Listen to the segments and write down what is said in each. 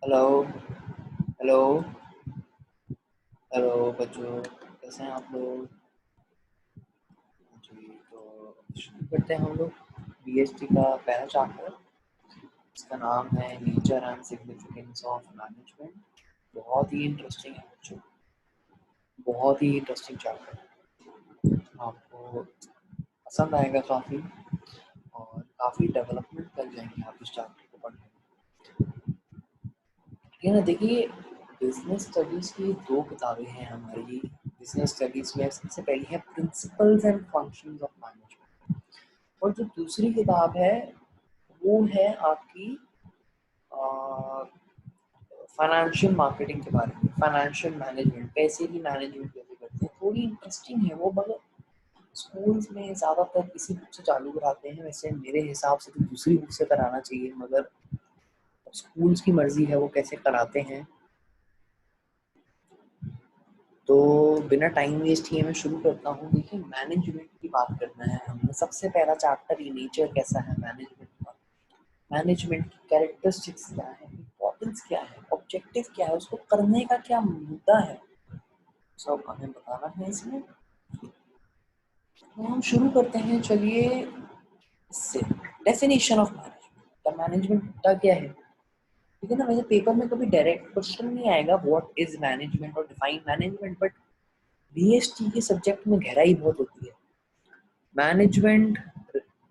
Hello. Hello. Hello बच्चों, कैसे हैं आप लोग? जी, तो शुरू करते हैं हम लोग बीएसटी का पहला चैप्टर। इसका नाम है nature and significance of management. बहुत ही इंटरेस्टिंग है बच्चों, बहुत ही इंटरेस्टिंग चैप्टर। आपको पसंद आएगा काफ़ी, और काफ़ी डेवलपमेंट कर जाएंगे आप इस चैप्टर को पढ़ने में। ठीक है ना? देखिए, बिजनेस स्टडीज़ की दो किताबें हैं हमारी बिजनेस स्टडीज़ में। सबसे पहली है principles and functions of management, और जो दूसरी किताब है वो है आपकी फाइनेंशियल मार्केटिंग के बारे में, फाइनेंशियल मैनेजमेंट, पैसे की मैनेजमेंट कैसे करते हैं। थोड़ी इंटरेस्टिंग है वो, मगर स्कूल्स में ज़्यादातर इसी बुक से चालू कराते हैं। वैसे मेरे हिसाब से तो दूसरी बुक से कराना चाहिए, मगर स्कूल्स की मर्जी है वो कैसे कराते हैं। तो बिना टाइम वेस्ट किए मैं शुरू करता हूँ। देखिए, मैनेजमेंट की बात करना है हमें। सबसे पहला चैप्टर ये नेचर कैसा है मैनेजमेंट का, मैनेजमेंट की कैरेक्टरिस्टिक्स क्या है, इम्पोर्टेंस क्या है, ऑब्जेक्टिव क्या है, उसको करने का क्या मुद्दा है, सब हमें बताना है इसमें। तो हम शुरू करते हैं, चलिए इससे। डेफिनेशन ऑफ मैनेजमेंट, मैनेजमेट का क्या है? ठीक है ना? वैसे पेपर में कभी डायरेक्ट क्वेश्चन नहीं आएगा व्हाट इज मैनेजमेंट और डिफाइन मैनेजमेंट, बट बीएसटी के सब्जेक्ट में गहराई बहुत होती है। Management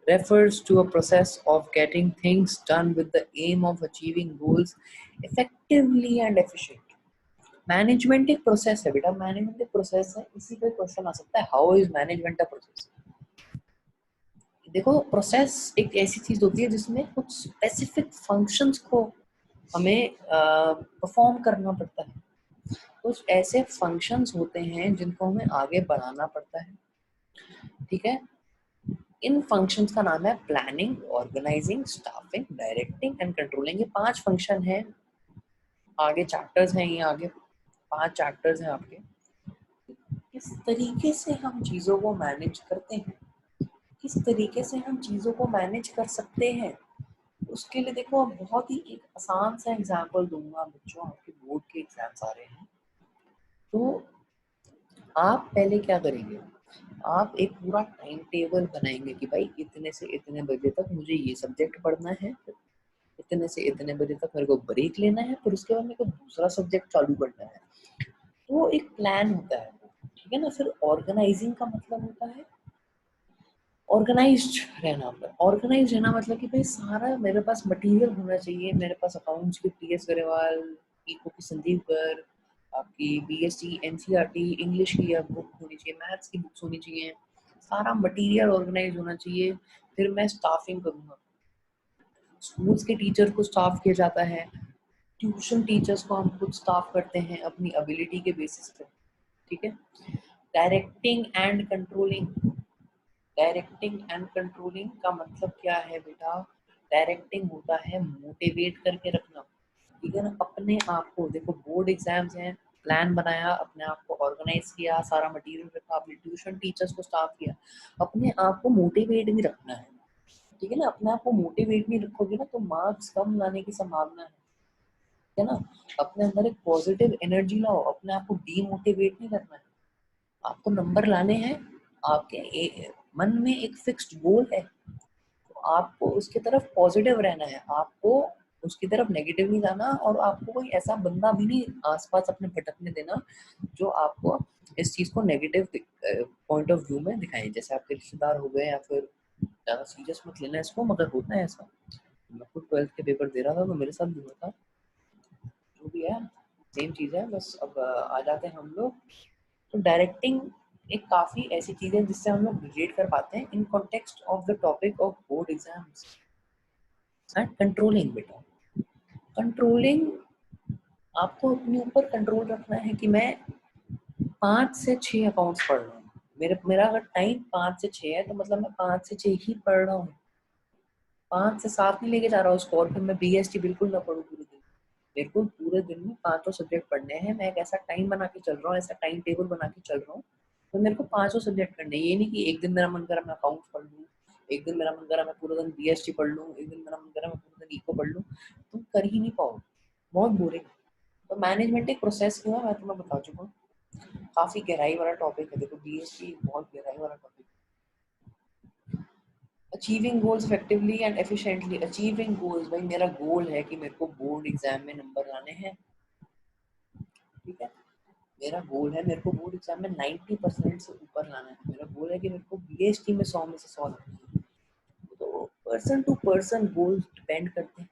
refers to a process of getting things done with the aim of achieving goals effectively and efficiently. Management एक प्रोसेस है बेटा, मैनेजमेंट एक प्रोसेस है। इसी पे क्वेश्चन आ सकता है, how is management a process. देखो, प्रोसेस एक ऐसी चीज होती है जिसमें कुछ स्पेसिफिक फंक्शंस को हमें परफॉर्म करना पड़ता है। कुछ ऐसे फंक्शंस होते हैं जिनको हमें आगे बढ़ाना पड़ता है। ठीक है? इन फंक्शंस का नाम है planning, organising, staffing, directing and controlling. ये 5 फंक्शन हैं। आगे चैप्टर्स हैं, ये आगे 5 चैप्टर्स हैं आपके। किस तरीके से हम चीज़ों को मैनेज करते हैं, किस तरीके से हम चीज़ों को मैनेज कर सकते हैं, उसके लिए देखो, अब बहुत ही एक आसान सा एग्जांपल दूंगा बच्चों। आपके बोर्ड के एग्जाम्स आ रहे हैं, तो आप पहले क्या करेंगे? आप एक पूरा टाइम टेबल बनाएंगे कि भाई इतने से इतने बजे तक मुझे ये सब्जेक्ट पढ़ना है, इतने से इतने बजे तक मेरे को ब्रेक लेना है, फिर उसके बाद मेरे को दूसरा सब्जेक्ट चालू करना है। तो एक प्लान होता है, ठीक है ना? फिर ऑर्गेनाइजिंग का मतलब होता है ऑर्गेनाइज्ड रहना। ऑर्गेनाइज रहना मतलब कि भाई सारा मेरे पास मटेरियल होना चाहिए। मेरे पास अकाउंट्स की टीएस गरेवाल, इको की संदीप कर, आपकी बीएसटी एनसीईआरटी इंग्लिश की बुक होनी चाहिए, मैथ्स की बुक्स होनी चाहिए। सारा मटेरियल ऑर्गेनाइज होना चाहिए। फिर मैं स्टाफिंग करूंगा। स्कूल्स के टीचर को स्टाफ किया जाता है, ट्यूशन टीचर्स को हम खुद स्टाफ करते हैं अपनी एबिलिटी के बेसिस पे। ठीक है? Directing and controlling, directing and controlling का मतलब क्या है बेटा? डायरेक्टिंग होता है मोटिवेट करके रखना। ठीक है ना? अपने आप को देखो, बोर्ड एग्जाम्स हैं, प्लान बनाया, अपने आप को ऑर्गेनाइज किया, सारा मटेरियल रखा, अपने ट्यूशन टीचर्स को स्टाफ किया, अपने आप को मोटिवेट भी रखना है। ठीक है ना? अपने आप को मोटिवेट नहीं रखोगे ना, तो मार्क्स कम लाने की संभावना है ना? अपने अंदर एक पॉजिटिव एनर्जी लाओ, अपने आप को डीमोटिवेट नहीं करना है। आपको नंबर लाने हैं, आपके मन में एक फिक्स्ड गोल है, तो आपको उसकी तरफ पॉजिटिव रहना है। आपको उसकी तरफ नेगेटिव नहीं जाना, और आपको कोई ऐसा बंदा भी नहीं आसपास अपने भटकने देना जो आपको इस चीज को नेगेटिव पॉइंट ऑफ व्यू में दिखाए। जैसे आपके रिश्तेदार हो गए, या फिर ज्यादा सीरियस मत लेना इसको, मगर होता है ऐसा। मैं खुद 12th के पेपर दे रहा था तो मेरे साथ भी हुआ था। जो भी है, सेम चीज़ है। बस अब आ जाते हैं हम लोग। तो डायरेक्टिंग एक काफ़ी ऐसी चीज़ है जिससे हम लोग रिलेट कर पाते हैं in context of the topic of board exams. And controlling बेटा, कंट्रोलिंग, आपको अपने ऊपर कंट्रोल रखना है कि मैं 5 से 6 अकाउंट्स पढ़ रहा हूँ। मेरा अगर टाइम 5 से 6 है, तो मतलब मैं 5 से 6 ही पढ़ रहा हूँ। 5 से 7 नहीं लेके जा रहा हूँ उसको, और फिर मैं बीएसटी बिल्कुल ना पढ़ूँ पूरे दिन। मेरे को पूरे दिन में 5 सब्जेक्ट पढ़ने हैं। मैं एक ऐसा टाइम बना के चल रहा हूँ, ऐसा टाइम टेबल बना के चल रहा हूँ, तो मेरे को 5 सब्जेक्ट करने हैं। ये नहीं कि एक दिन मेरा मन करा मैं अकाउंट्स पढ़ लूँ, एक दिन मेरा मन करा मैं पूरा दिन बीएसटी पढ़ लूँ, एक दिन मेरा मन करा मैं पूरा दिन इको पढ़ लूँ। तुम कर ही नहीं पाओगे। बहुत बोरिंग। तो मैनेजमेंट एक प्रोसेस क्यों है मैं तुम्हें बता चुका हूँ। काफी गहराई वाला टॉपिक है, देखो बीएसटी बहुत गहराई वाला topic. Achieving goals effectively and efficiently. Achieving goals, भाई मेरा गोल है कि मेरे को बोर्ड एग्जाम में नंबर लाने हैं, ठीक है। मेरा गोल है, मेरे को बोर्ड एग्जाम में 90% से ऊपर लाना है। मेरा गोल है कि मेरे को बीएसटी में 100 में से 100 लाना है। तो person to person goals depend करते हैं,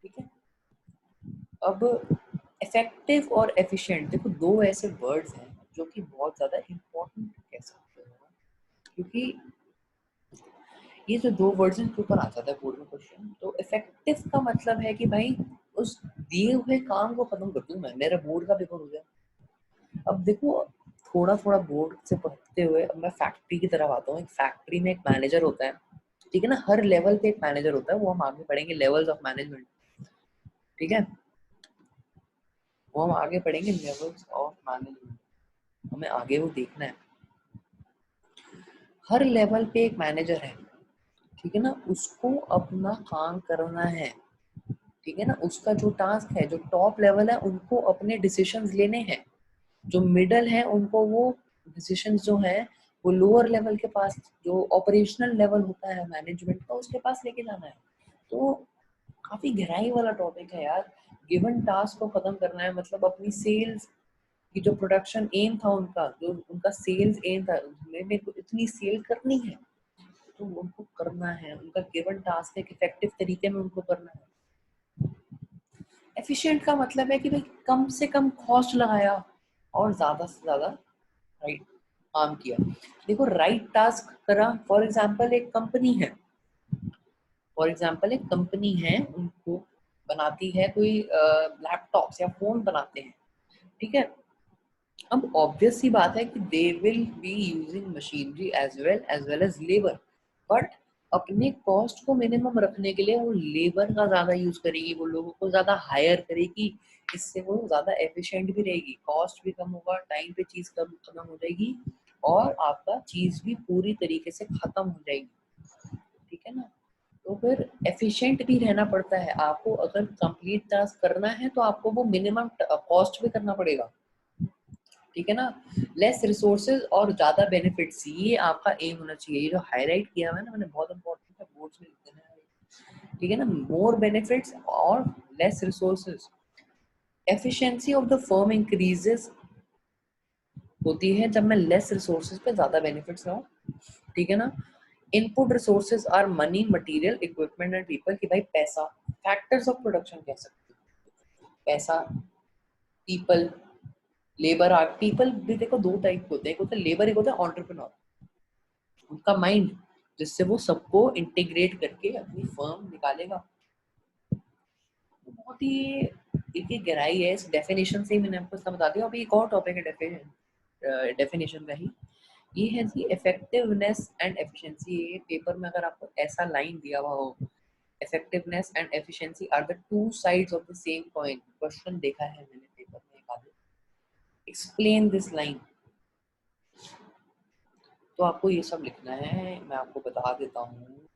ठीक है। अब इफेक्टिव और एफिशिएंट, देखो दो ऐसे वर्ड्स हैं जो कि बहुत ज्यादा इम्पोर्टेंट कह सकते हो, क्योंकि ये जो दो वर्ड्स हैं के ऊपर आ जाता है बोर्ड में क्वेश्चन। तो इफेक्टिव का मतलब है कि भाई उस दिए हुए काम को खत्म कर दूं मैं, मेरा बोर्ड का पेपर हो जाए। अब देखो थोड़ा थोड़ा बोर्ड से पढ़ते हुए अब मैं फैक्ट्री की तरफ आता हूँ। एक फैक्ट्री में एक मैनेजर होता है, ठीक है ना, हर लेवल पे एक मैनेजर होता है, वो हम आगे पढ़ेंगे लेवल्स ऑफ मैनेजमेंट, ठीक है। वो हम आगे पढ़ेंगे लेवल्स ऑफ मैनेजमेंट, हमें आगे वो देखना है। हर लेवल पे एक मैनेजर है, ठीक है ना, उसको अपना काम करना है, ठीक है ना। उसका जो टास्क है, जो टॉप लेवल है उनको अपने डिसीजंस लेने हैं, जो मिडल है उनको वो डिसीजंस जो है वो लोअर लेवल के पास, जो ऑपरेशनल लेवल होता है मैनेजमेंट का, उसके पास लेके जाना है। तो काफी गहराई वाला टॉपिक है यार। गिवन टास्क को खत्म करना है, मतलब अपनी सेल्स की जो प्रोडक्शन एम था उनका, जो उनका सेल्स एम था, उसमें मेरे को इतनी सेल करनी है, तो उनको करना है। उनका गिवन टास्क है, इफेक्टिव तरीके में उनको करना है। एफिशिएंट का मतलब है कि भाई कम से कम कॉस्ट लगाया और ज्यादा से ज्यादा राइट काम किया। देखो राइट टास्क करा, फॉर एग्जांपल एक कंपनी है, फॉर एग्जांपल एक कंपनी है, उनको बनाती है कोई लैपटॉप्स या फोन बनाते हैं, ठीक है। अब ऑब्वियस सी बात है कि they will be using machinery as well as labour, but अपने कॉस्ट को मिनिमम रखने के लिए वो लेबर का ज्यादा यूज करेगी, वो लोगों को ज्यादा हायर करेगी। इससे वो ज्यादा एफिशिएंट भी रहेगी, कॉस्ट भी कम होगा, टाइम पे चीज कम खत्म हो जाएगी और आपका चीज भी पूरी तरीके से खत्म हो जाएगी, ठीक है ना। तो फिर एफिशिएंट भी रहना पड़ता है आपको। अगर कंप्लीट टास्क करना है तो आपको वो मिनिमम कॉस्ट भी करना पड़ेगा, ठीक है ना। लेस रिसोर्सेज और ज्यादा बेनिफिट्स, ये आपका एम होना चाहिए। ये जो हाईलाइट किया हुआ है ना मैंने, बहुत इंपॉर्टेंट है, बोर्ड्स में लिख देना है, ठीक है ना। मोर बेनिफिट्स और less resources. Efficiency of the firm increases होती है जब मैं लेस रिसोर्सेज पे ज्यादा बेनिफिट्स लाऊं, ठीक है ना। Input resources are money, material, equipment and people, कि भाई पैसा, फैक्टर्स ऑफ प्रोडक्शन कह सकते हैं। पैसा, पीपल, लेबर। आर्ट पीपल भी देखो दो टाइप के होते हैं, एक होता है लेबर, एक होता है एंटरप्रेन्योर। उनका माइंड जिससे वो सबको इंटीग्रेट करके अपनी फर्म निकालेगा। तो बहुत ही एक गहराई है इस डेफिनेशन से ही मैंने आपको इसका बता दिया। अभी एक और टॉपिक है डेफिनेशन का ही, ये है जी इफेक्टिवनेस एंड एफिशिएंसी। ये पेपर में अगर आपको ऐसा लाइन दिया हुआ हो, effectiveness and efficiency are the two sides of the same coin, question देखा है मैंने पेपर में एक आधे, एक्सप्लेन दिस लाइन। तो आपको ये सब लिखना है, मैं आपको बता देता हूँ।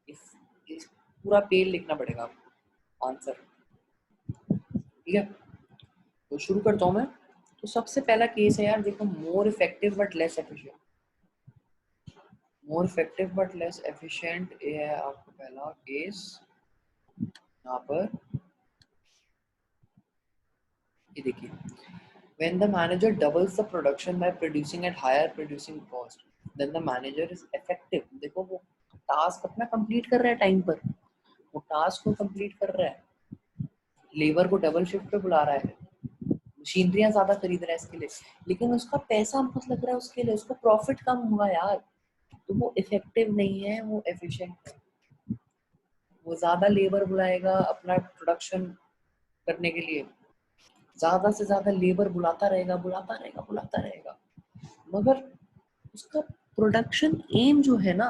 इस पूरा पेज लिखना पड़ेगा आपको आंसर, ठीक है। तो शुरू करता हूँ मैं। तो सबसे पहला केस है यार, देखो more effective but less efficient. More effective but less efficient, ये है आपका पहला केस। यहाँ पर ये देखिए, when the manager doubles the production by producing at higher producing cost, then the manager is effective। देखो वो टास्क अपना कंप्लीट कर रहा है टाइम पर, वो टास्क को कंप्लीट कर रहा है, लेबर को डबल शिफ्ट पे बुला रहा है, मशीनरियां ज्यादा खरीद रहा है इसके लिए, लेकिन उसका पैसा बहुत लग रहा है उसके लिए, उसको प्रॉफिट कम हुआ यार। तो वो इफेक्टिव नहीं है, वो एफिशिएंट है। वो ज्यादा लेबर बुलाएगा अपना प्रोडक्शन करने के लिए, ज्यादा से ज्यादा लेबर बुलाता रहेगा, बुलाता रहेगा, बुलाता रहेगा, मगर उसका प्रोडक्शन एम जो है ना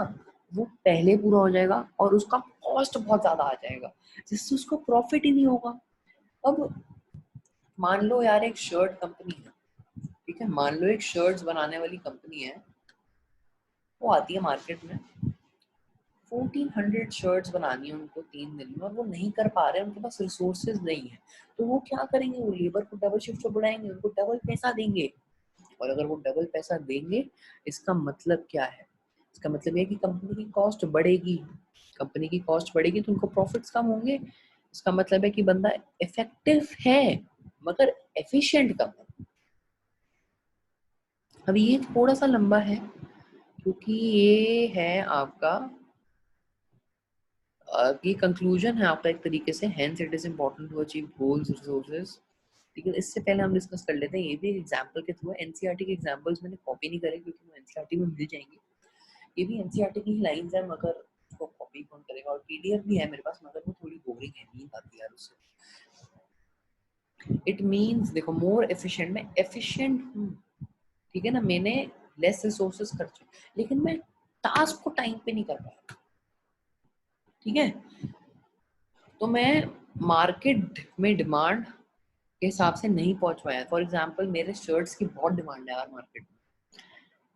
वो पहले पूरा हो जाएगा और उसका कॉस्ट बहुत ज्यादा आ जाएगा, जिससे उसको प्रॉफिट ही नहीं होगा। अब मान लो यार एक शर्ट कंपनी है, ठीक है, मान लो एक शर्ट्स बनाने वाली कंपनी है, वो आती है मार्केट में, 1400 शर्ट्स बनानी है उनको 3 दिन में और वो नहीं कर पा रहे हैं, उनके पास रिसोर्सेज नहीं है। तो वो क्या करेंगे, वो लेबर को डबल शिफ्ट पे बुलाएंगे, उनको डबल पैसा देंगे। और अगर वो डबल पैसा देंगे, इसका मतलब क्या है, इसका मतलब ये है कि कंपनी की कॉस्ट बढ़ेगी। कंपनी की कॉस्ट बढ़ेगी तो उनको प्रॉफिट्स कम होंगे। इसका मतलब है कि बंदा इफेक्टिव है मगर एफिशिएंट कम है। अब ये थोड़ा सा लंबा है क्योंकि ये है आपका ये कंक्लूजन है आपका एक तरीके से, hence it is important to achieve goals resources. लेकिन इससे पहले हम डिस्कस कर लेते हैं, ये भी एग्जांपल के थ्रू है। एनसीईआरटी के एग्जांपल्स मैंने कॉपी नहीं करे क्योंकि वो एनसीईआरटी में मिल जाएंगे। ये भी एनसीईआरटी की ही लाइंस है मगर उसको कॉपी कौन करेगा। और पीडीएफ भी है मेरे पास मगर वो थोड़ी बोरिंग है, नींद आती है यार उससे। इट मींस देखो मोर एफिशिएंट, मैं एफिशिएंट हूँ, ठीक है ना, मैंने लेस रिसोर्सेज खर्चे लेकिन मैं टास्क को टाइम पे नहीं कर पाया, ठीक है। तो मैं मार्केट में डिमांड के हिसाब से नहीं पहुंच पाया। फॉर एग्जांपल मेरे शर्ट्स की बहुत डिमांड है यार मार्केट में,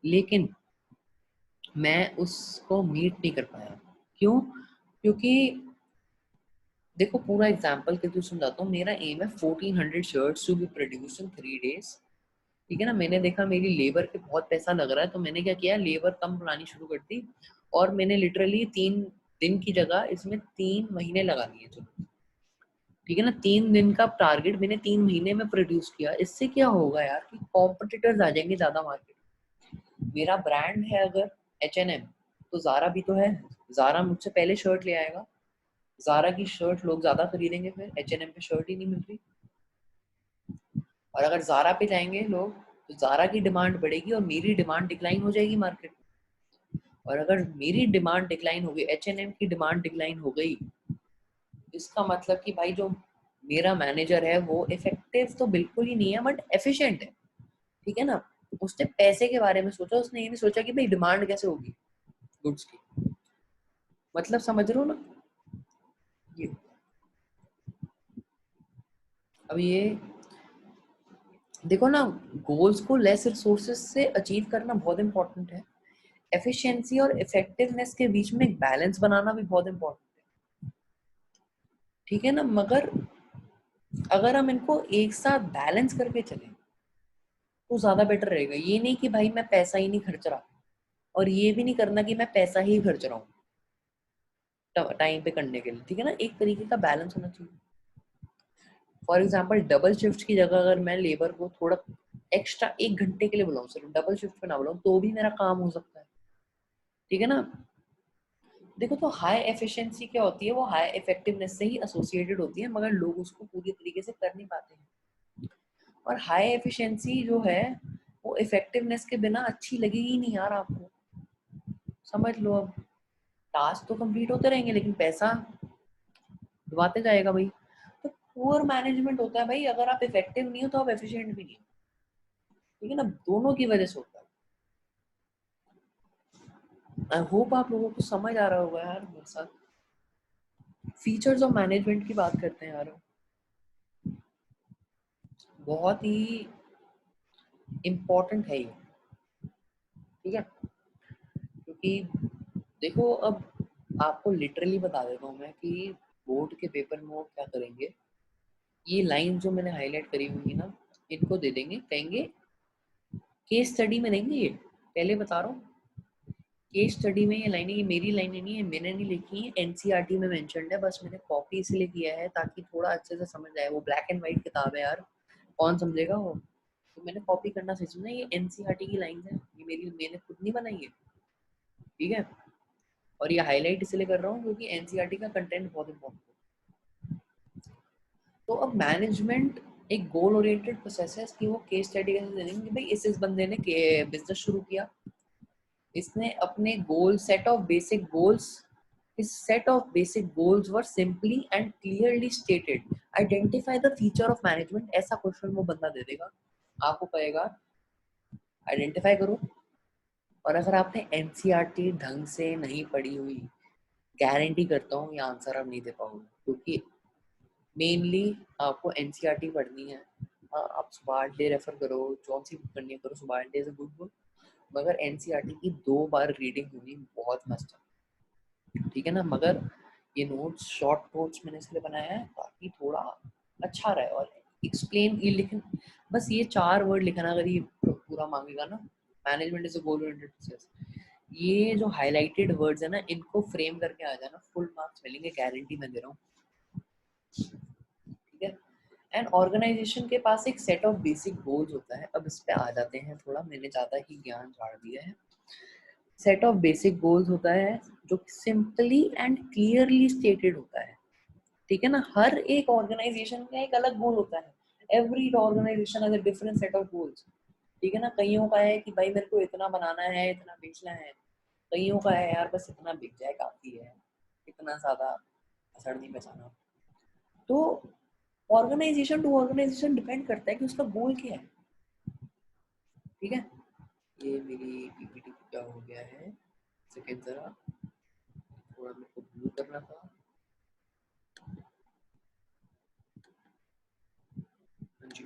लेकिन मैं उसको मीट नहीं कर पाया। क्यों? क्योंकि देखो पूरा एग्जांपल के थ्रू समझाता हूँ। मेरा एम है 1400 shirts to be produce in 3 days, ठीक है ना। मैंने देखा मेरी लेबर पे बहुत पैसा लग रहा है तो मैंने क्या किया, लेबर कम बुलानी शुरू कर दी और मैंने लिटरली 3 दिन की जगह इसमें 3 महीने लगा दिए। चलो ठीक है ना, 3 दिन का टारगेट मैंने 3 महीने में प्रोड्यूस किया। इससे क्या होगा यार कि कॉम्पिटिटर्स आ जाएंगे ज्यादा मार्केट। मेरा ब्रांड है अगर H&M, तो जारा भी तो है। जारा मुझसे पहले शर्ट ले आएगा, जारा की शर्ट लोग ज्यादा खरीदेंगे, फिर H&M पे शर्ट ही नहीं मिल रही। और अगर जारा पे जाएंगे लोग तो जारा की डिमांड बढ़ेगी और मेरी डिमांड डिक्लाइन हो जाएगी मार्केट में। और अगर मेरी डिमांड डिक्लाइन हो गई, H&M की डिमांड डिक्लाइन हो गई, इसका मतलब कि भाई जो मेरा मैनेजर है वो इफेक्टिव तो बिल्कुल ही नहीं है बट एफिशिएंट है, ठीक है ना। उसने पैसे के बारे में सोचा, उसने ये नहीं सोचा कि भाई डिमांड कैसे होगी गुड्स की। मतलब समझ रहे हो ना ये। अब ये देखो ना, गोल्स को लेस रिसोर्सेज से अचीव करना बहुत इंपॉर्टेंट है। एफिशिएंसी और इफेक्टिवनेस के बीच में एक बैलेंस बनाना भी बहुत इंपॉर्टेंट है, ठीक है ना। मगर अगर हम इनको एक साथ बैलेंस करके चलें तो ज्यादा बेटर रहेगा। ये नहीं कि भाई मैं पैसा ही नहीं खर्च रहा और ये भी नहीं करना कि मैं पैसा ही खर्च रहा हूँ टाइम पे करने के लिए, ठीक है ना। एक तरीके का बैलेंस होना चाहिए। फॉर एग्जाम्पल डबल शिफ्ट की जगह अगर मैं लेबर को थोड़ा एक्स्ट्रा 1 घंटे के लिए बुलाऊं, सिर्फ डबल शिफ्ट पे ना बुलाऊं, तो भी मेरा काम हो सकता है, ठीक है ना। देखो तो हाई एफिशिएंसी क्या होती है, वो हाई इफेक्टिवनेस से ही एसोसिएटेड होती है मगर लोग उसको पूरी तरीके से कर नहीं पाते हैं। और हाई एफिशिएंसी जो है वो इफेक्टिवनेस के बिना अच्छी लगेगी ही नहीं यार आपको, समझ लो। अब टास्क तो कंप्लीट होते रहेंगे लेकिन पैसा दबाते जाएगा भाई। तो पुअर मैनेजमेंट होता है भाई, अगर आप इफेक्टिव नहीं हो तो आप एफिशिएंट भी नहीं हो, ठीक है ना, दोनों की वजह से होता है। आई होप आप लोगों को समझ आ रहा होगा यार मेरे साथ। फीचर्स ऑफ मैनेजमेंट की बात करते हैं यार, बहुत ही इम्पोर्टेंट है ये, ठीक है। क्योंकि देखो अब आपको लिटरली बता देता हूँ मैं कि बोर्ड के पेपर में वो क्या करेंगे, ये लाइन जो मैंने हाईलाइट करी हुई है ना, इनको दे देंगे, कहेंगे केस स्टडी में देंगे। ये पहले बता रहा हूँ, केस स्टडी में ये लाइनें, ये मेरी लाइनें नहीं है, मैंने नहीं लिखी है, एनसीईआरटी में मेंशन्ड है, बस मैंने कॉपी इसलिए किया है ताकि थोड़ा अच्छे से समझ आए। वो ब्लैक एंड व्हाइट किताब है यार, कौन समझेगा वो, तो मैंने कॉपी करना सही समझा। ये एनसीईआरटी की लाइन है, ये मेरी, मैंने खुद नहीं बनाई है, ठीक है। और ये हाईलाइट इसलिए कर रहा हूँ क्योंकि एनसीईआरटी का कंटेंट बहुत इंपॉर्टेंट है। तो अब मैनेजमेंट एक गोल ओरिएंटेड प्रोसेस है कि वो केस स्टडी कैसे दे देंगे, भाई इस बंदे ने बिजनेस शुरू किया, इसने अपने goal set of basic goals, his set of basic goals were simply and clearly stated, identify the feature of management, ऐसा क्वेश्चन वो बंदा दे देगा, आपको कहेगा आइडेंटिफाई करो। और अगर आपने एनसीईआरटी ढंग से नहीं पढ़ी हुई, गारंटी करता हूँ ये आंसर आप नहीं दे पाओगे, क्योंकि मेनली आपको एनसीईआरटी पढ़नी है। हाँ, आप सुभाष डे रेफर करो, जौन सी बुक करनी है करो, Subhash day is a good book, मगर एनसीईआरटी की 2 बार रीडिंग होनी बहुत मस्त है, ठीक है ना। मगर ये नोट्स शॉर्ट नोट्स मैंने इसलिए बनाया है ताकि थोड़ा अच्छा रहे और एक्सप्लेन ये लिखन, बस ये 4 वर्ड लिखना अगर ये पूरा मांगेगा ना, management is a goal oriented process, ये जो हाईलाइटेड वर्ड्स है ना इनको फ्रेम करके आ जाना, फुल मार्क्स मिलेंगे, गारंटी मैं दे रहा हूँ। ठीक है। एंड ऑर्गेनाइजेशन के पास एक सेट ऑफ बेसिक गोल्स होता है। अब इस पे आ जाते हैं, थोड़ा मैंने ज़्यादा ही ज्ञान झाड़ दिया है। सेट ऑफ बेसिक गोल्स होता है जो सिंपली एंड क्लियरली स्टेटेड होता है। ठीक है ना। हर एक ऑर्गेनाइजेशन का एक अलग गोल होता है। Every organisation has a different set of goals. ठीक है ना। कईयों का है कि भाई मेरे को इतना बनाना है, इतना बेचना है। कईयों का है यार बस इतना बिक जाए काफी है, इतना ज्यादा असर नहीं बचाना। तो ऑर्गेनाइजेशन टू ऑर्गेनाइजेशन डिपेंड करता है कि उसका गोल क्या है। ठीक है। ये मेरी पीपीटी क्या हो गया है, सेकंड जरा थोड़ा मेरे को ब्लू करना था। हाँ जी।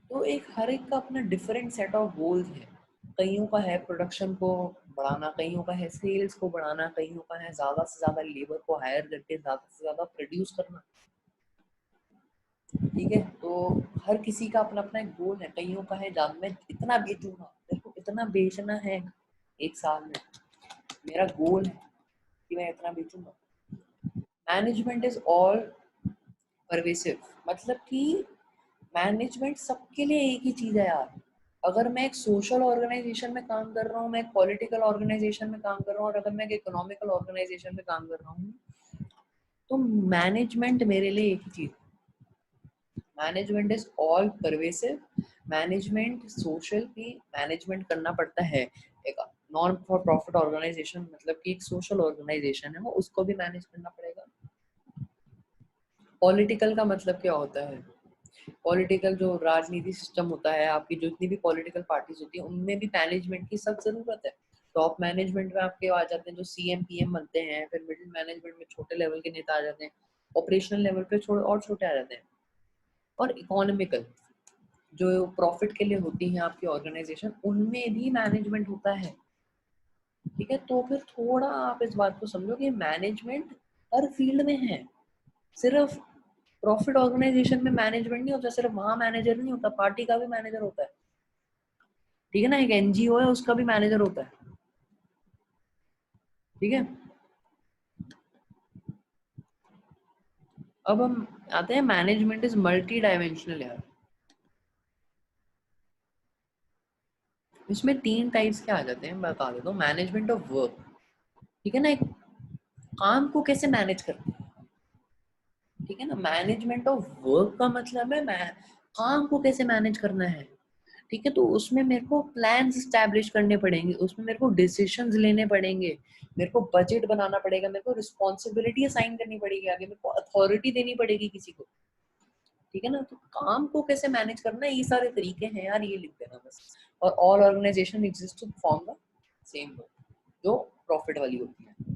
तो एक हर एक का अपना डिफरेंट सेट ऑफ गोल्स है। कईयों का है प्रोडक्शन को बढ़ाना, कईयों का है सेल्स को बढ़ाना, कईयों का है ज्यादा से ज्यादा लेबर को हायर करके ज्यादा से ज्यादा प्रोड्यूस करना। ठीक है। तो हर किसी का अपना अपना एक गोल है। कईयों का है जब मैं इतना बेचूंगा, मेरे को इतना बेचना है एक साल में, मेरा गोल है कि मैं इतना बेचूंगा। मैनेजमेंट इज ऑल परवेसिव, मतलब कि मैनेजमेंट सबके लिए एक ही चीज है यार। अगर मैं एक सोशल ऑर्गेनाइजेशन में काम कर रहा हूँ, मैं एक पॉलिटिकल ऑर्गेनाइजेशन में काम कर रहा हूँ, और अगर मैं एक इकोनॉमिकल ऑर्गेनाइजेशन में काम कर रहा हूँ, तो मैनेजमेंट मेरे लिए एक ही चीज। Management is all pervasive. Management social भी मैनेजमेंट करना पड़ता है। एक नॉन फॉर प्रॉफिट ऑर्गेनाइजेशन मतलब कि एक सोशल ऑर्गेनाइजेशन है वो, उसको भी मैनेज करना पड़ेगा। पॉलिटिकल का मतलब क्या होता है? पॉलिटिकल जो राजनीति सिस्टम होता है, आपकी जितनी भी पॉलिटिकल पार्टीज होती है उनमें भी मैनेजमेंट की सख्त जरूरत है। टॉप मैनेजमेंट में आपके आ जाते हैं जो सीएम पीएम बनते हैं, फिर मिडिल मैनेजमेंट में छोटे लेवल के नेता आ जाते हैं, ऑपरेशनल लेवल पे और छोटे आ जाते हैं, और इकोनॉमिकल जो प्रॉफिट के लिए होती है आपकी ऑर्गेनाइजेशन, उनमें भी मैनेजमेंट होता है। ठीक है। तो फिर थोड़ा आप इस बात को समझो कि मैनेजमेंट हर फील्ड में है। सिर्फ प्रॉफिट ऑर्गेनाइजेशन में मैनेजमेंट नहीं होता, सिर्फ वहां मैनेजर नहीं होता, पार्टी का भी मैनेजर होता है। ठीक है ना। एक एनजीओ है उसका भी मैनेजर होता है। ठीक है। अब हम आते हैं मैनेजमेंट इज मल्टी डायमेंशनल यार। इसमें 3 टाइप्स के आ जाते हैं, मैं बता देता हूँ। मैनेजमेंट ऑफ वर्क, ठीक है ना, एक काम को कैसे मैनेज करते हैं। ठीक है ना। मैनेजमेंट ऑफ वर्क का मतलब है मैं काम को कैसे मैनेज करना है। ठीक है। तो उसमें मेरे को प्लान्स एस्टैब्लिश करने पड़ेंगे, उसमें मेरे को डिसीजंस लेने पड़ेंगे, मेरे को बजट बनाना पड़ेगा, मेरे को रिस्पॉन्सिबिलिटी असाइन करनी पड़ेगी, आगे मेरे को अथॉरिटी देनी पड़ेगी किसी को। ठीक है ना। तो काम को कैसे मैनेज करना है, ये सारे तरीके हैं यार, ये लिख देना बस। और all organisation exist to perform the same work, जो प्रॉफिट वाली होती है।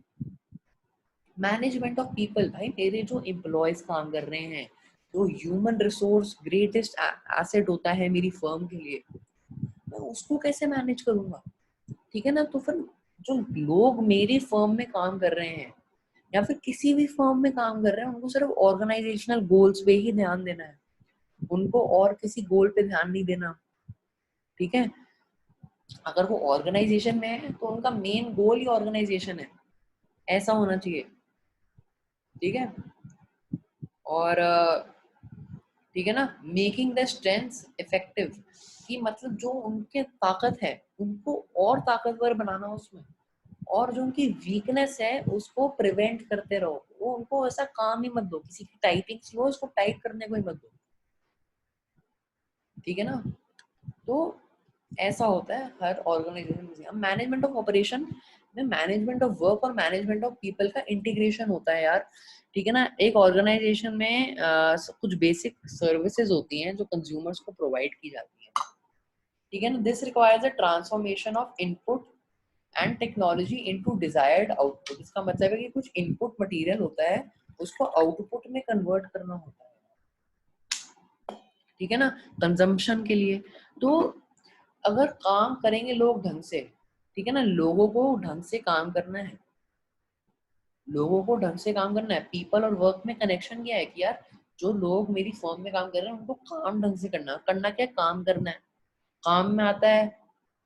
मैनेजमेंट ऑफ पीपल, भाई मेरे जो एम्प्लॉयज काम कर रहे हैं, जो ह्यूमन रिसोर्स ग्रेटेस्ट एसेट होता है मेरी फर्म के लिए, मैं उसको कैसे मैनेज करूंगा। ठीक है ना। तो फिर जो लोग मेरी फर्म में काम कर रहे हैं या फिर किसी भी फर्म में काम कर रहे हैं, उनको सिर्फ ऑर्गेनाइजेशनल गोल्स पे ही ध्यान देना है, उनको और किसी गोल पे ध्यान नहीं देना। ठीक है। अगर वो ऑर्गेनाइजेशन में है तो उनका मेन गोल ही ऑर्गेनाइजेशन है, ऐसा होना चाहिए। ठीक है। और ठीक है ना, मेकिंग द स्ट्रेंथ्स इफेक्टिव, कि मतलब जो उनके ताकत है उनको और ताकतवर बनाना उसमें, और जो उनकी वीकनेस है उसको प्रिवेंट करते रहो। वो उनको ऐसा काम ही मत दो, किसी की टाइपिंग स्लो उसको टाइप करने को ही मत दो। ठीक है ना। तो ऐसा होता है हर ऑर्गेनाइजेशन में। मैनेजमेंट ऑफ ऑपरेशन में मैनेजमेंट ऑफ वर्क और मैनेजमेंट ऑफ पीपल का इंटीग्रेशन होता है यार। ठीक है ना। एक ऑर्गेनाइजेशन में कुछ बेसिक सर्विसेज होती हैं जो कंज्यूमर्स को प्रोवाइड की जाती हैं। ठीक है ना। This requires a transformation of input and technology into desired output. इसका मतलब है कि कुछ इनपुट मटेरियल होता है, उसको आउटपुट में कन्वर्ट करना होता है। ठीक है ना, कंजम्पशन के लिए। तो अगर काम करेंगे लोग ढंग से, ठीक है ना, लोगों को ढंग से काम करना है, लोगों को ढंग से काम करना है। पीपल और वर्क में कनेक्शन क्या है कि यार जो लोग मेरी फर्म में काम कर रहे हैं उनको काम ढंग से करना क्या है, काम करना है। काम में आता है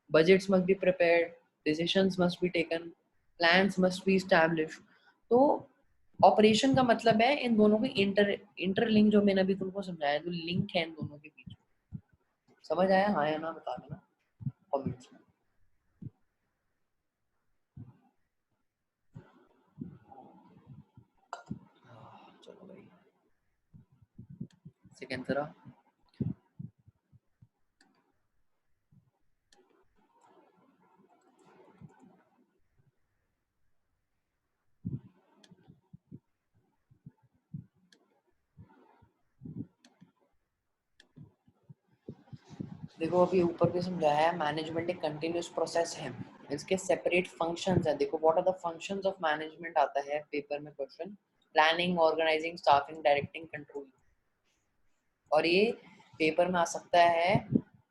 budgets must be prepared, decisions must be taken, plans must be establish. तो ऑपरेशन का मतलब है इन दोनों की इंटरलिंक, जो मैंने अभी तुमको समझाया, जो लिंक है इन दोनों के बीच। समझ आया हाँ या ना, बता देना कमेंट्स में। चलो भाई, सेकंड तरह। देखो अभी ऊपर भी समझाया है, मैनेजमेंट एक कंटिन्यूअस प्रोसेस है, इसके सेपरेट फंक्शंस है। देखो what are the functions of management आता है पेपर में question, planning, organising, staffing, directing, controlling. और ये पेपर में आ सकता है,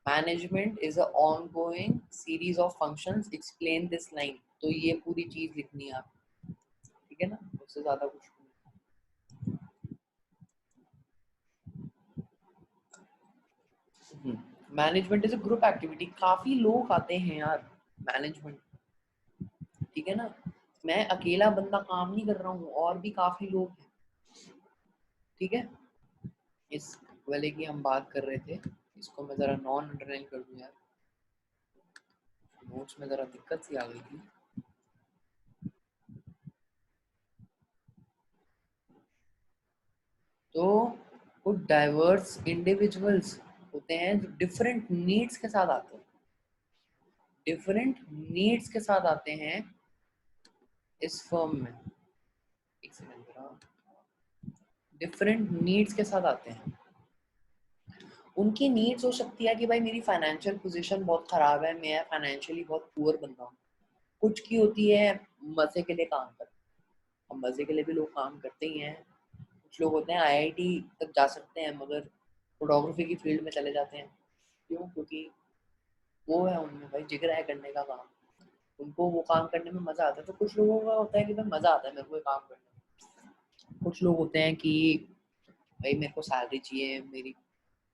management is a ongoing series of functions, explain this line. तो ये पूरी चीज लिखनी है आप, ठीक है ना, उससे ज्यादा कुछ नहीं। Management is a group activity, काफी लोग आते हैं यार मैनेजमेंट, ठीक है ना। मैं अकेला बंदा काम नहीं कर रहा हूँ, और भी काफी लोग हैं, ठीक है। इस वाले की हम बात कर रहे थे, इसको मैं जरा नॉन अंडरलाइन कर दूं यार, नोट्स में जरा दिक्कत सी आ गई थी। तो कुछ डाइवर्स इंडिविजुअल्स होते हैं जो डिफरेंट नीड्स के साथ आते हैं, डिफरेंट नीड्स के साथ आते हैं इस फर्म में। एक सेकंड, डिफरेंट नीड्स के साथ आते हैं। उनकी नीड्स हो सकती है कि भाई मेरी फाइनेंशियल पोजीशन बहुत खराब है, मैं फाइनेंशियली बहुत पुअर बंदा हूँ। कुछ की होती है मजे के लिए काम कर, अब मजे के लिए भी लोग काम करते ही हैं। कुछ लोग होते हैं आईआईटी तक जा सकते हैं मगर फोटोग्राफी की फील्ड में चले जाते हैं, क्यों? क्योंकि वो है उनमें भाई जिगर है करने का काम, उनको वो काम करने में मजा आता है। तो कुछ लोगों का होता है कि भाई मजा आता है मेरे को ये काम करने में, कुछ लोग होते हैं कि भाई मेरे को सैलरी चाहिए, मेरी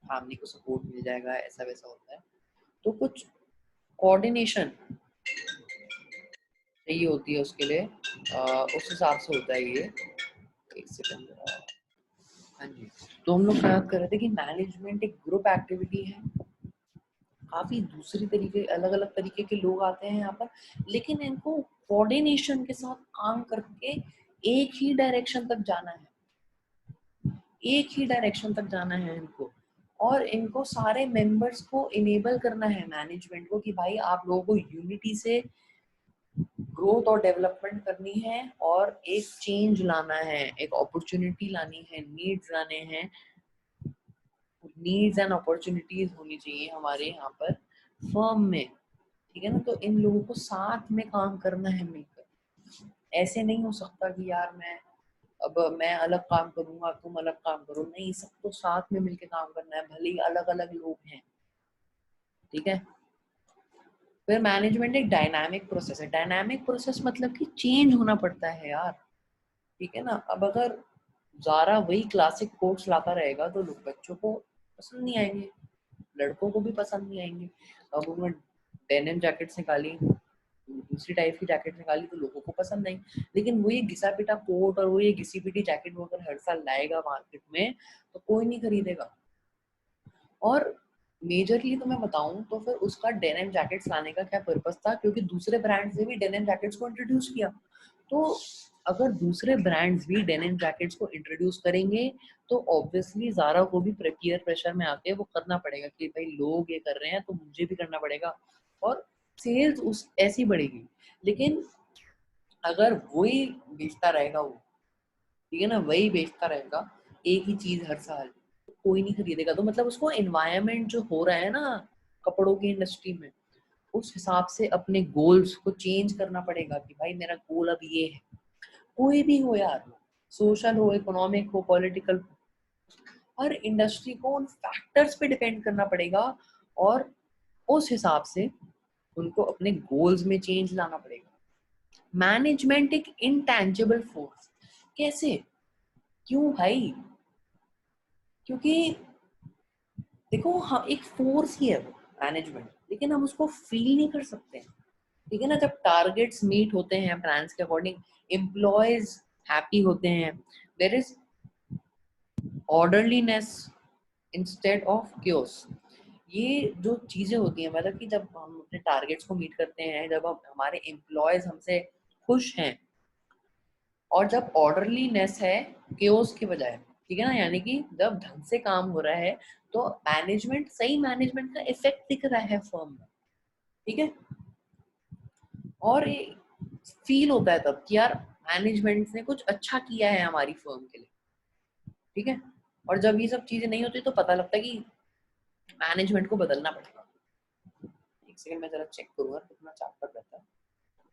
फैमिली को सपोर्ट मिल जाएगा, ऐसा वैसा होता है। तो कुछ कोऑर्डिनेशन चाहिए होती है उसके लिए, उस हिसाब से होता है ये। एक सेकंड, हाँ जी। तो हम लोग बात कर रहे थे कि मैनेजमेंट एक ग्रुप एक्टिविटी है, काफी दूसरी तरीके, अलग अलग तरीके के लोग आते हैं यहाँ पर, लेकिन इनको कोऑर्डिनेशन के साथ काम करके एक ही डायरेक्शन तक जाना है, एक ही डायरेक्शन तक जाना है इनको। और इनको सारे मेंबर्स को इनेबल करना है मैनेजमेंट को कि भाई आप लोगों को यूनिटी से ग्रोथ और डेवलपमेंट करनी है, और एक चेंज लाना है, एक अपॉर्चुनिटी लानी है, नीड्स लाने हैं। नीड्स एंड अपॉर्चुनिटीज होनी चाहिए हमारे यहाँ पर फर्म में, ठीक है ना। तो इन लोगों को साथ में काम करना है मिलकर। ऐसे नहीं हो सकता कि यार अब मैं अलग काम करूंगा तुम अलग काम करो, नहीं, सबको साथ में मिलकर काम करना है, भले ही अलग अलग लोग हैं, ठीक है। फिर मैनेजमेंट एक डायनामिक प्रोसेस है, डायनामिक प्रोसेस मतलब कि चेंज होना पड़ता है यार, ठीक है ना। अब अगर ज़ारा वही क्लासिक कोट्स लाता रहेगा तो लोग, बच्चों को पसंद नहीं आएंगे, लड़कों को भी पसंद नहीं आएंगे। अब उन्होंने डेनिम जैकेट्स निकाली, दूसरी टाइप की जैकेट निकाली तो लोगों को पसंद नहीं। लेकिन वो ये घिसा पिटा कोट और वो ये घिसी पिटी जैकेट वो अगर हर साल लाएगा मार्केट में तो कोई नहीं खरीदेगा। और मेजरली तो मैं बताऊं तो फिर उसका डेनिम जैकेट्स लाने का क्या पर्पस था, क्योंकि दूसरे ब्रांड्स ने भी डेनिम जैकेट्स को इंट्रोड्यूस किया। तो अगर दूसरे ब्रांड्स भी डेनिम जैकेट्स को इंट्रोड्यूस करेंगे तो ऑब्वियसली ज़ारा को भी पीयर प्रेशर में आके वो करना पड़ेगा कि भाई लोग ये कर रहे हैं तो मुझे भी करना पड़ेगा, और सेल्स उस ऐसी बढ़ेगी। लेकिन अगर वही बेचता रहेगा वो, ठीक है ना, वही बेचता रहेगा एक ही चीज हर साल, तो कोई नहीं खरीदेगा। तो मतलब उसको एनवायरनमेंट जो हो रहा है ना कपड़ों की इंडस्ट्री में, उस हिसाब से अपने गोल्स को चेंज करना पड़ेगा कि भाई मेरा गोल अब ये है। कोई भी हो यार, सोशल हो, इकोनॉमिक हो, पॉलिटिकल, हर इंडस्ट्री को उन फैक्टर्स पे डिपेंड करना पड़ेगा, और उस हिसाब से उनको अपने गोल्स में चेंज लाना पड़ेगा। मैनेजमेंट एक इंटेंजिबल फोर्स। कैसे? क्यों भाई? क्योंकि देखो, हाँ, एक फोर्स ही है वो मैनेजमेंट, लेकिन हम उसको फील नहीं कर सकते हैं। ठीक है ना? जब टारगेट्स मीट होते हैं प्लान्स के अकॉर्डिंग, एम्प्लॉयज हैप्पी होते हैं, there is orderliness instead of chaos. ये जो चीजें होती हैं, मतलब कि जब हम अपने टारगेट्स को मीट करते हैं, जब हम हमारे एम्प्लॉयज हमसे खुश हैं, और जब ऑर्डरलीनेस है क्योस के बजाय, ठीक है ना, यानी कि जब ढंग से काम हो रहा है, तो मैनेजमेंट, सही मैनेजमेंट का इफेक्ट दिख रहा है फर्म में। ठीक है? और फील होता है तब कि यार मैनेजमेंट ने कुछ अच्छा किया है हमारी फर्म के लिए। ठीक है? और जब ये सब चीजें नहीं होती तो पता लगता है कि मैनेजमेंट को बदलना पड़ेगा। एक सेकंड, मैं जरा चेक करूंगा कितना चैप्टर रहता है।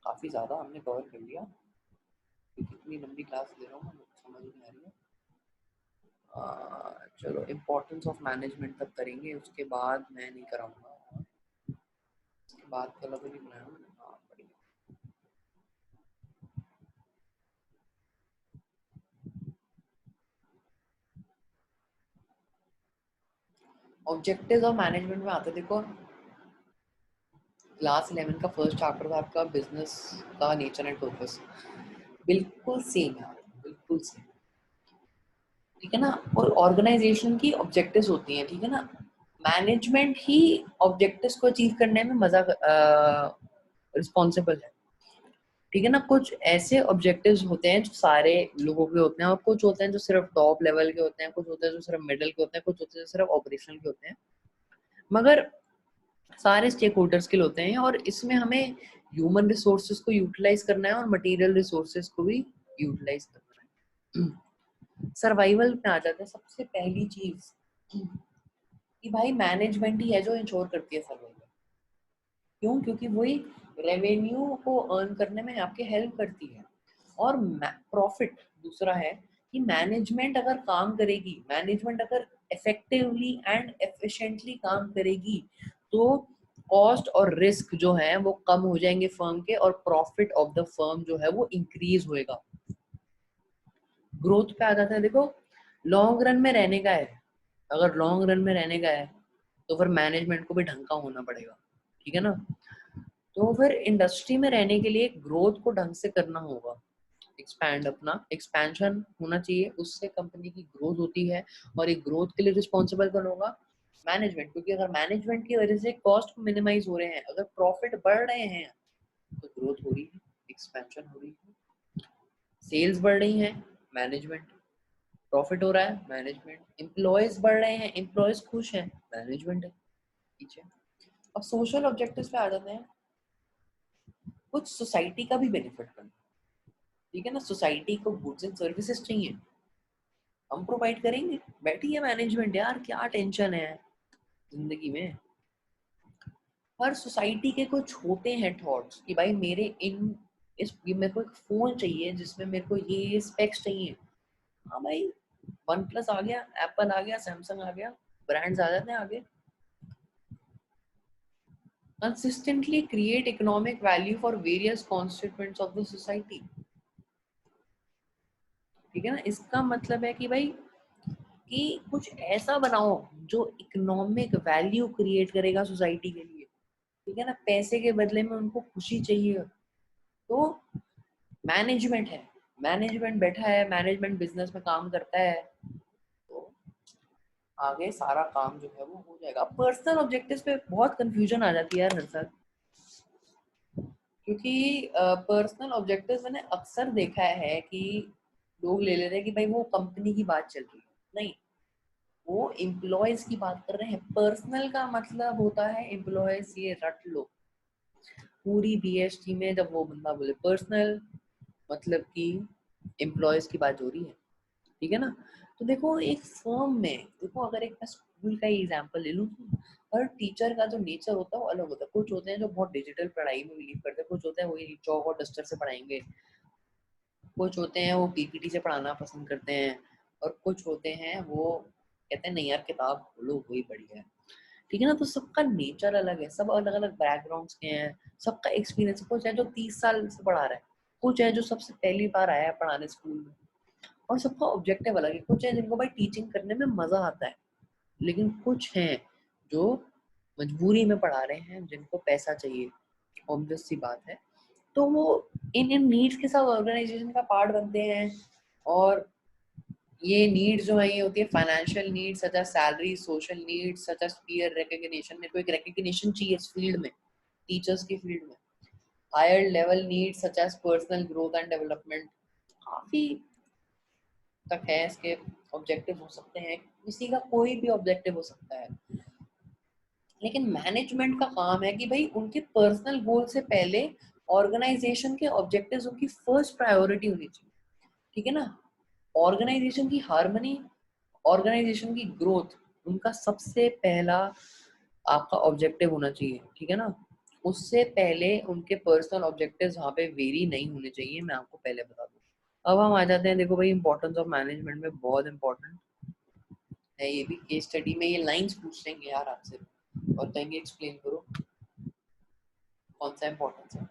काफी ज्यादा हमने कवर कर लिया। कितनी लंबी क्लास ले रहा हूँ मैं, समझ नहीं आ रही है। चलो, इम्पोर्टेंस ऑफ मैनेजमेंट तक करेंगे, उसके बाद मैं नहीं कराऊंगा। उसके बाद तो अलग नहीं बनाया हूँ। हाँ, बढ़िया। ऑब्जेक्टिव्स ऑफ मैनेजमेंट में आते, देखो, क्लास 11 का फर्स्ट चैप्टर था आपका बिजनेस का नेचर एंड पर्पस। बिल्कुल सेम है, बिल्कुल सेम। ठीक है ना? और ऑर्गेनाइजेशन की ऑब्जेक्टिव्स होती हैं, ठीक है ना? मैनेजमेंट ही ऑब्जेक्टिव्स को अचीव करने में मजा रिस्पॉन्सिबल है। ठीक है ना? कुछ ऐसे ऑब्जेक्टिव्स होते हैं जो सारे लोगों के होते हैं, और कुछ होते हैं जो सिर्फ टॉप लेवल के होते हैं, कुछ होते हैं जो सिर्फ मिडिल के होते हैं, कुछ होते हैं जो सिर्फ ऑपरेशनल के होते हैं, मगर सारे स्टेक होल्डर्स के लिए होते हैं। और इसमें हमें ह्यूमन रिसोर्सेज को यूटिलाइज करना है और मटेरियल रिसोर्सेज को भी यूटिलाइज करना है। सर्वाइवल में आ जाता है सबसे पहली चीज कि भाई मैनेजमेंट ही है जो इंश्योर करती है सर्वाइवल। क्यों? क्योंकि वही रेवेन्यू को अर्न करने में आपके हेल्प करती है। और प्रॉफिट दूसरा है कि मैनेजमेंट अगर काम करेगी, मैनेजमेंट अगर इफेक्टिवली एंड एफिशिएंटली काम करेगी, तो कॉस्ट और रिस्क जो है वो कम हो जाएंगे फर्म के, और प्रॉफिट ऑफ द फर्म जो है वो इंक्रीज होएगा। ग्रोथ पे आ जाता है। देखो, लॉन्ग रन में रहने का है, अगर लॉन्ग रन में रहने का है तो फिर मैनेजमेंट को भी ढंग का होना पड़ेगा। ठीक है ना? तो फिर इंडस्ट्री में रहने के लिए ग्रोथ को ढंग से करना होगा, एक्सपैंड, अपना एक्सपेंशन होना चाहिए, उससे कंपनी की ग्रोथ होती है। और एक ग्रोथ के लिए रिस्पॉन्सिबल कौन होगा? मैनेजमेंट। क्योंकि अगर मैनेजमेंट की वजह से कॉस्ट मिनिमाइज हो रहे हैं, अगर प्रॉफिट बढ़ रहे हैं, तो ग्रोथ हो रही है, एक्सपेंशन हो रही है, सेल्स बढ़ रही है, मैनेजमेंट, प्रॉफिट हो रहा है, मैनेजमेंट, एम्प्लॉयज बढ़ रहे हैं, एम्प्लॉयज खुश हैं, मैनेजमेंट है पीछे। अब सोशल ऑब्जेक्टिव्स पे आ जाते हैं। कुछ सोसाइटी का भी बेनिफिट करना। ठीक है ना? सोसाइटी को गुड्स एंड सर्विसेज चाहिए, हम प्रोवाइड करेंगे। बैठी है मैनेजमेंट, यार क्या टेंशन है जिंदगी में। हर सोसाइटी के कुछ होते हैं थॉट्स कि भाई मेरे इन इस ये मेरे को एक फोन चाहिए जिसमें मेरे को ये स्पेक्स चाहिए। हाँ भाई, वन प्लस आ गया, एप्पल आ गया, सैमसंग आ गया, ब्रांड्स आ जाते हैं आगे। Consistently create economic value for various constituents of the society. ठीक है ना? इसका मतलब है कि भाई, कि कुछ ऐसा बनाओ जो इकोनॉमिक वैल्यू क्रिएट करेगा सोसाइटी के लिए। ठीक है ना? पैसे के बदले में उनको खुशी चाहिए, तो मैनेजमेंट है, मैनेजमेंट बैठा है, मैनेजमेंट बिजनेस में काम करता है, तो आगे सारा काम जो है वो हो जाएगा। पर्सनल ऑब्जेक्टिव्स पे बहुत कंफ्यूजन आ जाती है यार हर साल, क्योंकि पर्सनल ऑब्जेक्टिव्स मैंने अक्सर देखा है कि लोग ले लेते हैं कि भाई वो कंपनी की बात चल रही है। नहीं, वो एम्प्लॉयज की बात कर रहे हैं। पर्सनल का मतलब होता है एम्प्लॉयज, ये रट लो पूरी बीएसटी में। जब वो बंदा बोले पर्सनल, मतलब कि एम्प्लॉयज की बात हो रही है। ठीक है ना? तो देखो, एक फर्म में देखो, अगर एक मैं स्कूल का ही एग्जांपल ले लूं, तो हर टीचर का जो नेचर होता है वो अलग होता है। कुछ होते हैं जो बहुत डिजिटल पढ़ाई में बिलीव करते हैं, कुछ होते हैं वही चौक और डस्टर से पढ़ाएंगे, कुछ होते हैं वो पीपीटी से पढ़ाना पसंद करते हैं, और कुछ होते हैं वो कहते हैं नहीं यार किताब खोलो वही बढ़िया है। ठीक है ना? तो सबका नेचर अलग है, सब अलग अलग बैकग्राउंड्स के हैं, सबका एक्सपीरियंस। कुछ है जो 30 साल से पढ़ा रहा है, कुछ है जो सबसे पहली बार आया है पढ़ाने स्कूल में और सबका ऑब्जेक्टिव अलग है। कुछ है जिनको भाई टीचिंग करने में मजा आता है, लेकिन कुछ हैं जो मजबूरी में पढ़ा रहे हैं, जिनको पैसा चाहिए, ऑब्वियस सी बात है। तो वो इन इन नीड्स के साथ ऑर्गेनाइजेशन का पार्ट बनते हैं। और ये नीड्स जो है ये होती है financial needs, such as salary, social needs such as peer recognition, मेरे को एक रिकॉग्निशन चाहिए इस फील्ड में, टीचर्स की फील्ड में। Higher level needs such as personal growth and development, काफी तक है इसके ऑब्जेक्टिव हो सकते हैं, किसी का कोई भी ऑब्जेक्टिव हो सकता है। लेकिन मैनेजमेंट का काम है कि भाई उनके पर्सनल गोल से पहले ऑर्गेनाइजेशन के ऑब्जेक्टिव्स उनकी फर्स्ट प्रायोरिटी होनी चाहिए, ठीक है ना। ऑर्गेनाइजेशन की हार्मनी, ऑर्गेनाइजेशन की ग्रोथ उनका सबसे पहला आपका ऑब्जेक्टिव होना चाहिए, ठीक है ना। उससे पहले उनके पर्सनल ऑब्जेक्टिव्स वहाँ पे वेरी नहीं होने चाहिए, मैं आपको पहले बता दूं। अब हम आ जाते हैं, देखो भाई इंपॉर्टेंस ऑफ मैनेजमेंट में बहुत इंपॉर्टेंट है ये भी। केस स्टडी में ये लाइंस पूछ लेंगे यार आपसे और कहेंगे एक्सप्लेन करो कौन सा इंपॉर्टेंस है।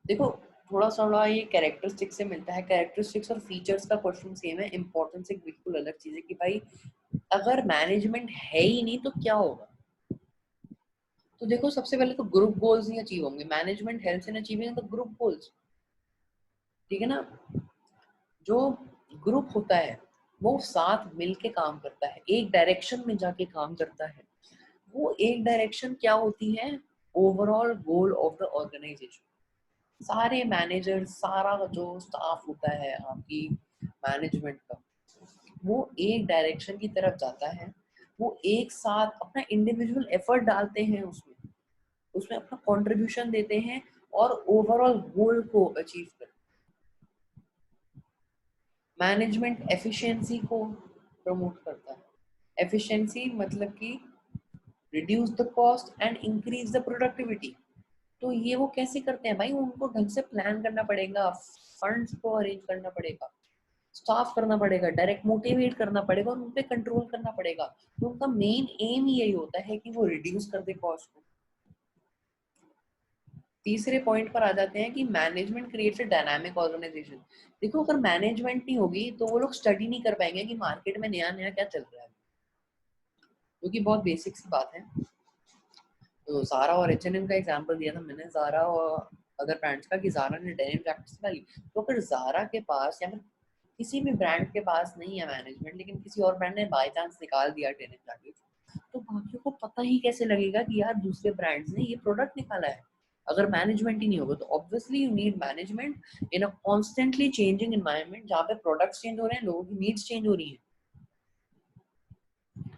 देखो थोड़ा थोड़ा ये कैरेक्टरिस्टिक्स से मिलता है, कैरेक्टरिस्टिक्स और फीचर्स का क्वेश्चन सेम है, इंपॉर्टेंस एक बिल्कुल अलग चीज है कि भाई अगर मैनेजमेंट है ही नहीं तो क्या होगा। तो देखो सबसे पहले तो ग्रुप गोल्स नहीं अचीव होंगे, management helps in achieving the group goals, ठीक है ना। जो ग्रुप होता है वो साथ मिलके काम करता है, एक डायरेक्शन में जाके काम करता है। वो एक डायरेक्शन क्या होती है, overall goal of the organisation. सारे मैनेजर, सारा जो स्टाफ होता है आपकी मैनेजमेंट का, वो एक डायरेक्शन की तरफ जाता है। वो एक साथ अपना इंडिविजुअल एफर्ट डालते हैं उसमें, उसमें अपना कंट्रीब्यूशन देते हैं और ओवरऑल गोल को अचीव करते हैं। मैनेजमेंट एफिशिएंसी को प्रमोट करता है। एफिशिएंसी मतलब कि reduce the cost and increase the productivity. तो ये वो कैसे करते हैं भाई, उनको ढंग से प्लान करना पड़ेगा, फंड्स को अरेंज करना पड़ेगा, स्टाफ करना पड़ेगा, डायरेक्ट मोटिवेट करना पड़ेगा और उन पे कंट्रोल करना पड़ेगा। तो उनका मेन एम यही होता है कि वो रिड्यूस कर दे कॉस्ट को। तीसरे पॉइंट पर आ जाते हैं कि management creates a dynamic organisation. देखो अगर मैनेजमेंट नहीं होगी तो वो लोग स्टडी नहीं कर पाएंगे कि मार्केट में नया नया क्या चल रहा है, क्योंकि बहुत बेसिक सी बात है। तो ज़ारा और H&M का एग्जांपल दिया था मैंने, ज़ारा और अदर ब्रांड्स का, कि ज़ारा ने डेनिम जैकेट्स निकाली, तो अगर ज़ारा के पास या फिर किसी भी ब्रांड के पास नहीं है मैनेजमेंट, लेकिन किसी और ब्रांड ने बाय चांस निकाल दिया डेनिम जैकेट, तो बाकियों को पता ही कैसे लगेगा कि यार दूसरे ब्रांड्स ने ये प्रोडक्ट निकाला है। अगर मैनेजमेंट ही नहीं होगा तो obviously you need management in a constantly changing environment, जहाँ पे प्रोडक्ट्स चेंज हो रहे हैं, लोगों की नीड्स चेंज हो रही है,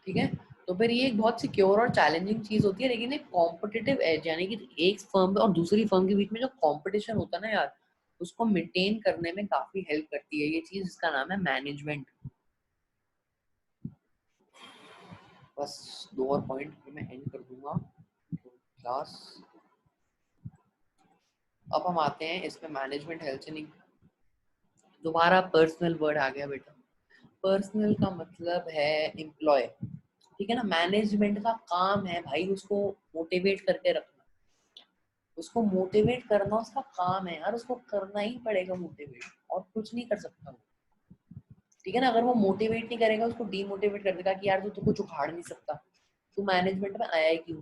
ठीक है। तो फिर ये एक बहुत सिक्योर और चैलेंजिंग चीज होती है, लेकिन एक कॉम्पिटिटिव एज, यानी कि एक फर्म और दूसरी फर्म के बीच में जो कंपटीशन होता है ना यार, उसको मेंटेन करने में काफी हेल्प करती है ये चीज, जिसका नाम है मैनेजमेंट। बस दो और पॉइंट फिर मैं एंड कर दूंगा क्लास। अब हम आते हैं इसमें मैनेजमेंट हेल्थ नहीं, दोबारा पर्सनल वर्ड आ गया बेटा। पर्सनल का मतलब है एम्प्लॉय, ठीक है ना। मैनेजमेंट का काम है भाई उसको मोटिवेट करके रखना, उसको मोटिवेट करना उसका काम है यार, उसको करना ही पड़ेगा मोटिवेट, और कुछ नहीं कर सकता वो, ठीक है ना। अगर वो मोटिवेट नहीं करेगा, उसको डीमोटिवेट कर देगा कि यार तू तो कुछ उखाड़ नहीं सकता, तू मैनेजमेंट में आया ही क्यों।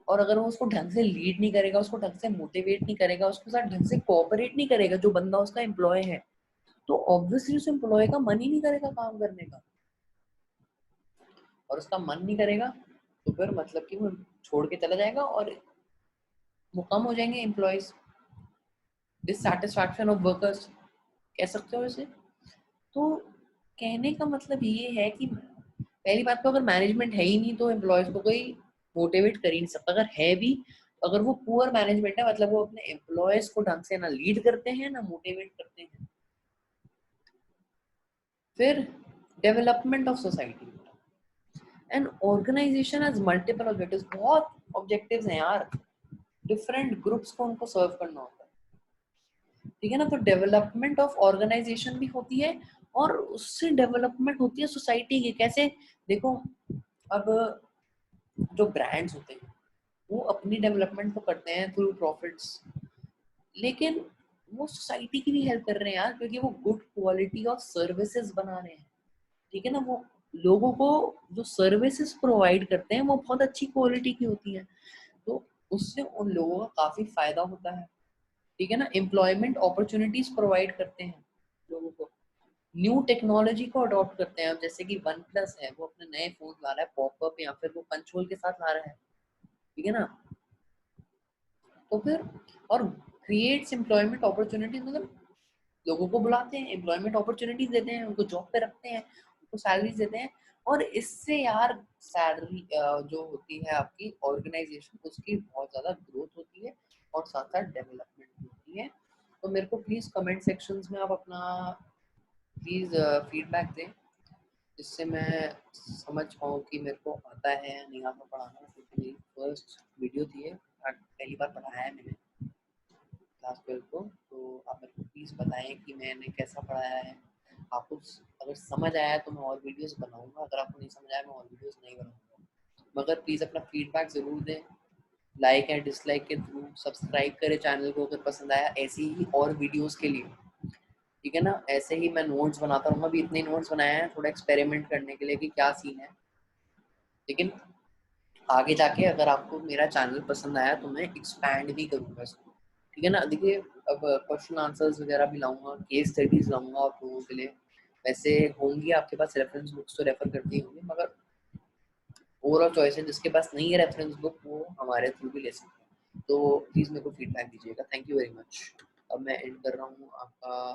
और अगर वो उसको ढंग से लीड नहीं करेगा, उसको ढंग से मोटिवेट नहीं करेगा, उसके साथ ढंग से कोऑपरेट नहीं करेगा जो बंदा उसका एम्प्लॉय है, तो ऑब्वियसली उस एम्प्लॉय का मन ही नहीं करेगा काम करने का। और उसका मन नहीं करेगा तो फिर मतलब कि वो छोड़ के चला जाएगा और वो कम हो जाएंगे एम्प्लॉयज, डिससैटिस्फैक्शन ऑफ वर्कर्स कह सकते हो इसे। तो कहने का मतलब ये है कि पहली बात तो अगर मैनेजमेंट है ही नहीं तो एम्प्लॉयज को कोई मोटिवेट कर ही नहीं सकता। अगर है भी, अगर वो पुअर मैनेजमेंट है, मतलब वो अपने एम्प्लॉयज को ढंग से ना लीड करते हैं ना मोटिवेट करते हैं। फिर development of society, an organisation has multiple objectives, बहुत ऑब्जेक्टिव्स हैं यार, डिफरेंट ग्रुप्स को उनको सर्व करना होता है, ठीक है ना। तो डेवलपमेंट ऑफ ऑर्गेनाइजेशन भी होती है और उससे डेवलपमेंट होती है सोसाइटी की। कैसे, देखो अब जो ब्रांड्स होते हैं वो अपनी डेवलपमेंट तो करते हैं थ्रू प्रॉफिट्स, लेकिन वो सोसाइटी की भी हेल्प कर रहे हैं यार, क्योंकि वो गुड क्वालिटी ऑफ सर्विसेज बना रहे हैं, ठीक है ना। वो लोगों को जो सर्विसेज प्रोवाइड करते हैं वो बहुत अच्छी क्वालिटी की होती है, तो उससे उन लोगों का काफी फायदा होता है, ठीक है ना। एम्प्लॉयमेंट अपॉर्चुनिटीज प्रोवाइड करते हैं लोगों को, न्यू टेक्नोलॉजी को अडॉप्ट करते हैं। अब जैसे कि वन प्लस है, वो अपने नए फोन ला रहा है पॉपअप या फिर वो पंच होल के साथ ला रहा है, ठीक है ना। तो फिर और क्रिएट्स एम्प्लॉयमेंट अपॉर्चुनिटीज, मतलब लोगों को बुलाते हैं, एम्प्लॉयमेंट अपॉर्चुनिटीज देते हैं, उनको जॉब पे रखते हैं, उनको सैलरीज देते हैं, और इससे यार सैलरी जो होती है आपकी ऑर्गेनाइजेशन, उसकी बहुत ज्यादा ग्रोथ होती है और साथ साथ डेवलपमेंट होती है। तो मेरे को प्लीज कमेंट सेक्शंस में आप अपना प्लीज फीडबैक दें, जिससे मैं समझ पाऊँ कि मेरे को आता है या नहीं आता पढ़ाना, क्योंकि मेरी फर्स्ट वीडियो थी ये, पहली बार पढ़ाया है मैंने क्लास 12 को। तो आप मेरे को प्लीज़ बताएं कि मैंने कैसा पढ़ाया है। आपको अगर समझ आया तो मैं और वीडियोस बनाऊंगा, अगर आपको नहीं समझ आया मैं और वीडियोस नहीं बनाऊंगा। मगर प्लीज़ अपना फीडबैक ज़रूर दें, लाइक एंड डिसलाइक के थ्रू। सब्सक्राइब करें चैनल को अगर पसंद आया ऐसी ही और वीडियोज़ के लिए, ठीक है ना। ऐसे ही मैं नोट्स बनाता रहूँगा, अभी इतने नोट्स बनाए हैं थोड़ा एक्सपेरिमेंट करने के लिए कि क्या सीन है, लेकिन आगे जाके अगर आपको मेरा चैनल पसंद आया तो मैं एक्सपैंड भी करूँगा इसको, ठीक है ना। देखिए अब क्वेश्चन आंसर्स वगैरह भी लाऊंगा, केस स्टडीज लाऊंगा आप लोगों के लिए। वैसे होंगी आपके पास रेफरेंस बुक्स तो रेफर करती होंगी, मगर ओवरऑल चॉइस है, जिसके पास नहीं है रेफरेंस बुक वो हमारे थ्रू भी ले सकते हैं। तो प्लीज़ मेरे को फीडबैक दीजिएगा। Thank you very much. अब मैं एंड कर रहा हूँ आपका